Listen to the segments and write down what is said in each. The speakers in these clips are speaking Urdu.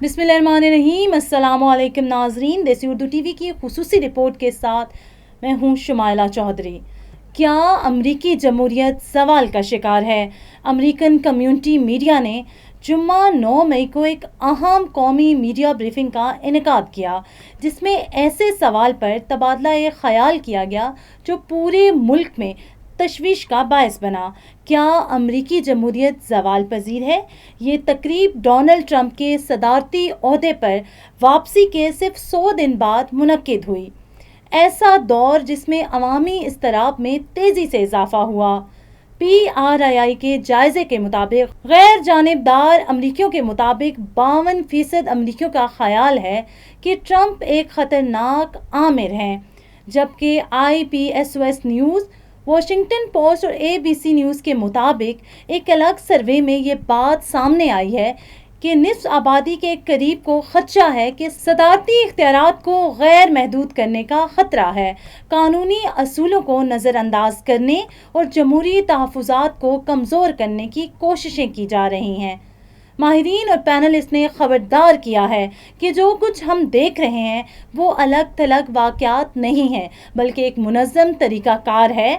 بسم اللہ الرحمن الرحیم۔ السلام علیکم ناظرین، دیسی اردو ٹی وی کی خصوصی رپورٹ کے ساتھ میں ہوں شمائلہ چودھری۔ کیا امریکی جمہوریت زوال کا شکار ہے؟ امریکن کمیونٹی میڈیا نے جمعہ 9 مئی کو ایک اہم قومی میڈیا بریفنگ کا انعقاد کیا، جس میں ایسے سوال پر تبادلہ خیال کیا گیا جو پورے ملک میں تشویش کا باعث بنا۔ کیا امریکی جمہوریت زوال پذیر ہے؟ یہ تقریب ڈونلڈ ٹرمپ کے صدارتی عہدے پر واپسی کے صرف 100 دن بعد منعقد ہوئی۔ ایسا دور جس میں عوامی اضطراب میں تیزی سے اضافہ ہوا۔ PRI کے جائزے کے مطابق غیر جانبدار امریکیوں کے مطابق 52% امریکیوں کا خیال ہے کہ ٹرمپ ایک خطرناک آمر ہیں، جبکہ IPSOS نیوز، واشنگٹن پوسٹ اور ABC نیوز کے مطابق ایک الگ سروے میں یہ بات سامنے آئی ہے کہ نصف آبادی کے قریب کو خدشہ ہے کہ صدارتی اختیارات کو غیر محدود کرنے کا خطرہ ہے، قانونی اصولوں کو نظر انداز کرنے اور جمہوری تحفظات کو کمزور کرنے کی کوششیں کی جا رہی ہیں۔ ماہرین اور پینلسٹ نے خبردار کیا ہے کہ جو کچھ ہم دیکھ رہے ہیں وہ الگ تھلگ واقعات نہیں ہیں، بلکہ ایک منظم طریقہ کار ہے۔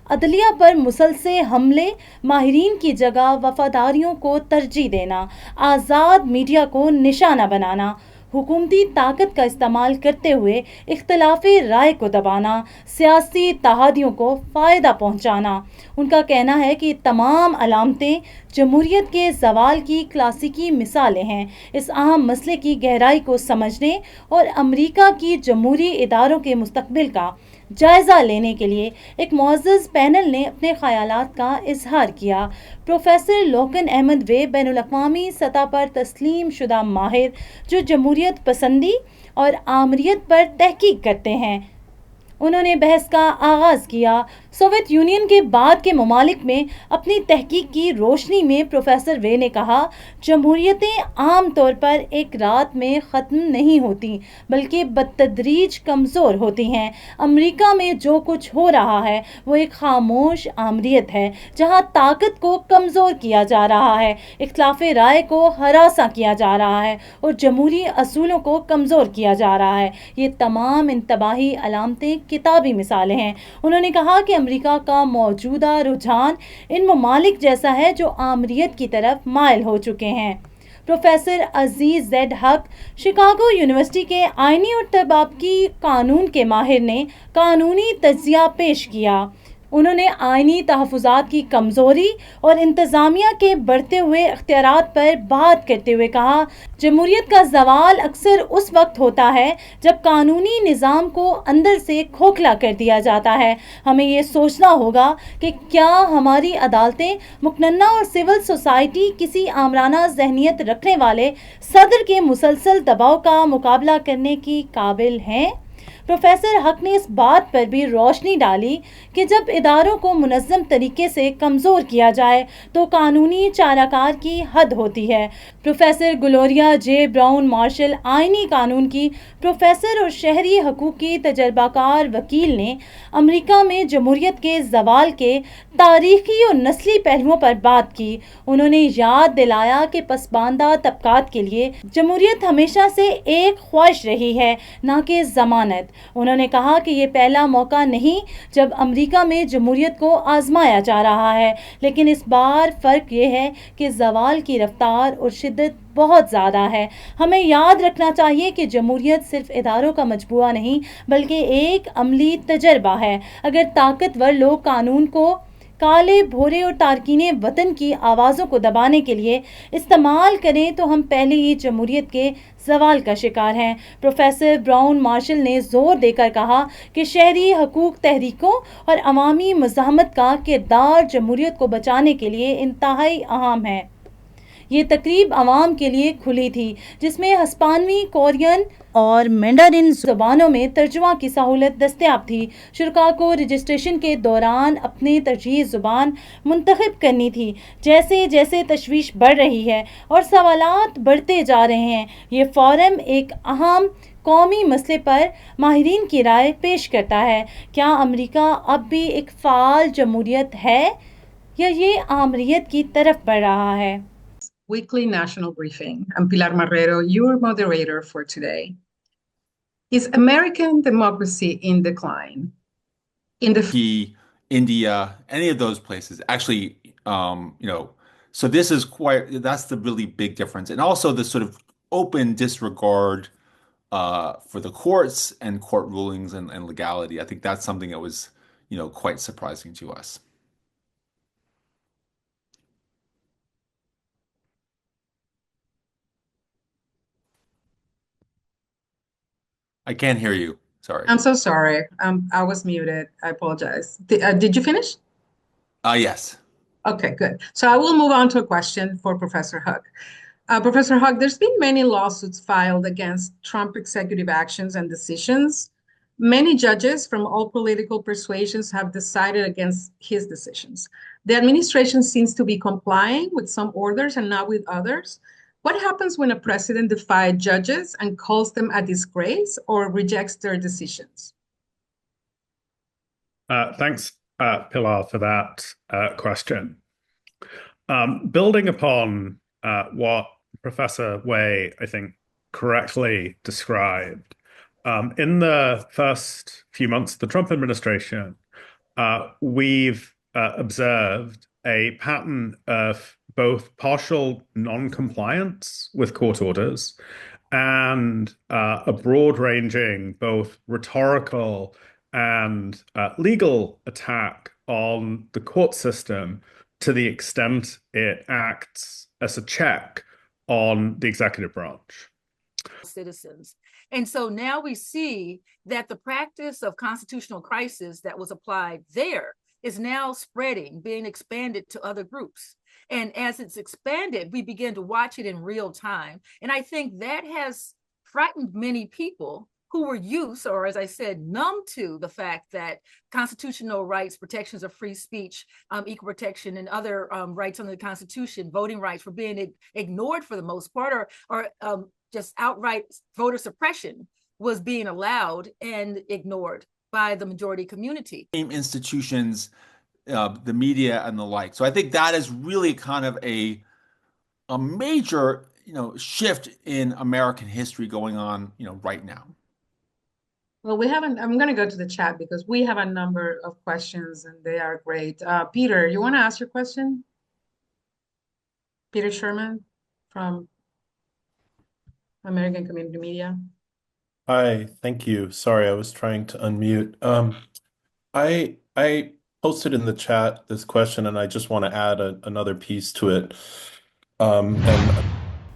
عدلیہ پر مسلسل حملے، ماہرین کی جگہ وفاداریوں کو ترجیح دینا، آزاد میڈیا کو نشانہ بنانا، حکومتی طاقت کا استعمال کرتے ہوئے اختلاف رائے کو دبانا، سیاسی اتحادیوں کو فائدہ پہنچانا۔ ان کا کہنا ہے کہ تمام علامتیں جمہوریت کے زوال کی کلاسیکی مثالیں ہیں۔ اس اہم مسئلے کی گہرائی کو سمجھنے اور امریکہ کی جمہوری اداروں کے مستقبل کا جائزہ لینے کے لیے ایک معزز پینل نے اپنے خیالات کا اظہار کیا۔ پروفیسر لوکن احمد وے بین الاقوامی سطح پر تسلیم شدہ ماہر جو جمہوریت پسندی اور آمریت پر تحقیق کرتے ہیں، انہوں نے بحث کا آغاز کیا۔ سوویت یونین کے بعد کے ممالک میں اپنی تحقیق کی روشنی میں پروفیسر وے نے کہا، جمہوریتیں عام طور پر ایک رات میں ختم نہیں ہوتی بلکہ بتدریج کمزور ہوتی ہیں۔ امریکہ میں جو کچھ ہو رہا ہے وہ ایک خاموش آمریت ہے، جہاں طاقت کو کمزور کیا جا رہا ہے، اختلاف رائے کو ہراساں کیا جا رہا ہے اور جمہوری اصولوں کو کمزور کیا جا رہا ہے۔ یہ تمام انتباہی علامتیں کتابی مثالیں ہیں۔ انہوں نے کہا کہ امریکہ کا موجودہ رجحان ان ممالک جیسا ہے جو آمریت کی طرف مائل ہو چکے ہیں۔ پروفیسر عزیز زیڈ حق، شکاگو یونیورسٹی کے آئینی اور طباقی قانون کے ماہر نے قانونی تجزیہ پیش کیا۔ انہوں نے آئینی تحفظات کی کمزوری اور انتظامیہ کے بڑھتے ہوئے اختیارات پر بات کرتے ہوئے کہا، جمہوریت کا زوال اکثر اس وقت ہوتا ہے جب قانونی نظام کو اندر سے کھوکھلا کر دیا جاتا ہے۔ ہمیں یہ سوچنا ہوگا کہ کیا ہماری عدالتیں، مقننہ اور سول سوسائٹی کسی آمرانہ ذہنیت رکھنے والے صدر کے مسلسل دباؤ کا مقابلہ کرنے کی قابل ہیں؟ پروفیسر حق نے اس بات پر بھی روشنی ڈالی کہ جب اداروں کو منظم طریقے سے کمزور کیا جائے تو قانونی چارہ کار کی حد ہوتی ہے۔ پروفیسر گلوریا جے براؤن مارشل، آئینی قانون کی پروفیسر اور شہری حقوق کی تجربہ کار وکیل، نے امریکہ میں جمہوریت کے زوال کے تاریخی اور نسلی پہلوؤں پر بات کی۔ انہوں نے یاد دلایا کہ پسماندہ طبقات کے لیے جمہوریت ہمیشہ سے ایک خواہش رہی ہے، نہ کہ ضمانت۔ انہوں نے کہا کہ یہ پہلا موقع نہیں جب امریکہ میں جمہوریت کو آزمایا جا رہا ہے، لیکن اس بار فرق یہ ہے کہ زوال کی رفتار اور شدت بہت زیادہ ہے۔ ہمیں یاد رکھنا چاہیے کہ جمہوریت صرف اداروں کا مجموعہ نہیں بلکہ ایک عملی تجربہ ہے۔ اگر طاقتور لوگ قانون کو کالے بھورے اور تارکین وطن کی آوازوں کو دبانے کے لیے استعمال کریں تو ہم پہلے ہی جمہوریت کے زوال کا شکار ہیں۔ پروفیسر براؤن مارشل نے زور دے کر کہا کہ شہری حقوق تحریکوں اور عوامی مزاحمت کا کردار جمہوریت کو بچانے کے لیے انتہائی اہم ہے۔ یہ تقریب عوام کے لیے کھلی تھی، جس میں ہسپانوی، کورین اور مینڈرن زبانوں میں ترجمہ کی سہولت دستیاب تھی۔ شرکاء کو رجسٹریشن کے دوران اپنی ترجیحی زبان منتخب کرنی تھی۔ جیسے جیسے تشویش بڑھ رہی ہے اور سوالات بڑھتے جا رہے ہیں، یہ فورم ایک اہم قومی مسئلے پر ماہرین کی رائے پیش کرتا ہے۔ کیا امریکہ اب بھی ایک فعال جمہوریت ہے یا یہ آمریت کی طرف بڑھ رہا ہے؟ weekly national briefing. I'm Pilar Marrero, your moderator for today. Is American democracy in decline? India, any of those places. Actually, so that's the really big difference. And also the sort of open disregard for the courts and court rulings and legality. I think that's something that was, quite surprising to us. I can't hear you. Sorry. I'm so sorry. I was muted. I apologize. Did you finish? Yes. Okay, good. So I will move on to a question for Professor Hug. Professor Hug, there's been many lawsuits filed against Trump executive actions and decisions. Many judges from all political persuasions have decided against his decisions. The administration seems to be complying with some orders and not with others. What happens when a president defies judges and calls them a disgrace or rejects their decisions? Thanks, Pilar, for that question. Building upon what Professor Wei, I think, correctly described, in the first few months of the Trump administration, we've observed a pattern of both partial non-compliance with court orders and a broad-ranging, both rhetorical and legal attack on the court system to the extent it acts as a check on the executive branch. Citizens. And so now we see that the practice of constitutional crisis that was applied there is now spreading, being expanded to other groups. And as it's expanded, we begin to watch it in real time. And I think that has frightened many people who were used, or as I said, numb to the fact that constitutional rights, protections of free speech, equal protection, and other rights under the Constitution, voting rights, were being ignored for the most part, or just outright voter suppression was being allowed and ignored by the majority community. Institutions, the media, and the like. So I think that is really kind of a major, shift in American history going on, right now. Well, I'm going to go to the chat because we have a number of questions and they are great. Peter, you want to ask your question? Peter Sherman from American Community Media. Hi, thank you. Sorry, I was trying to unmute. I posted in the chat this question, and I just want to add another piece to it.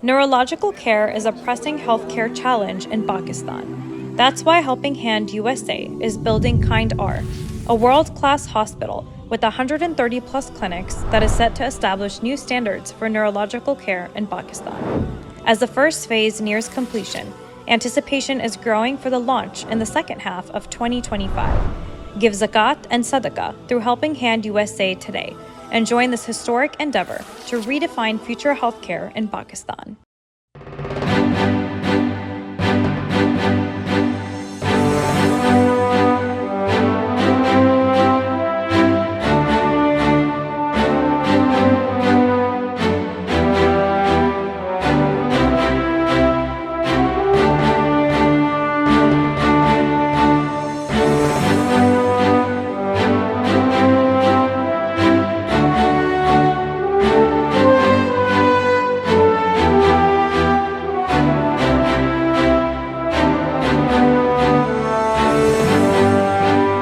Neurological care is a pressing healthcare challenge in Pakistan. That's why Helping Hand USA is building Kind R, a world-class hospital with 130 plus clinics that is set to establish new standards for neurological care in Pakistan. As the first phase nears completion, anticipation is growing for the launch in the second half of 2025. Give zakat and sadaqah through Helping Hand USA today and join this historic endeavor to redefine future healthcare in Pakistan.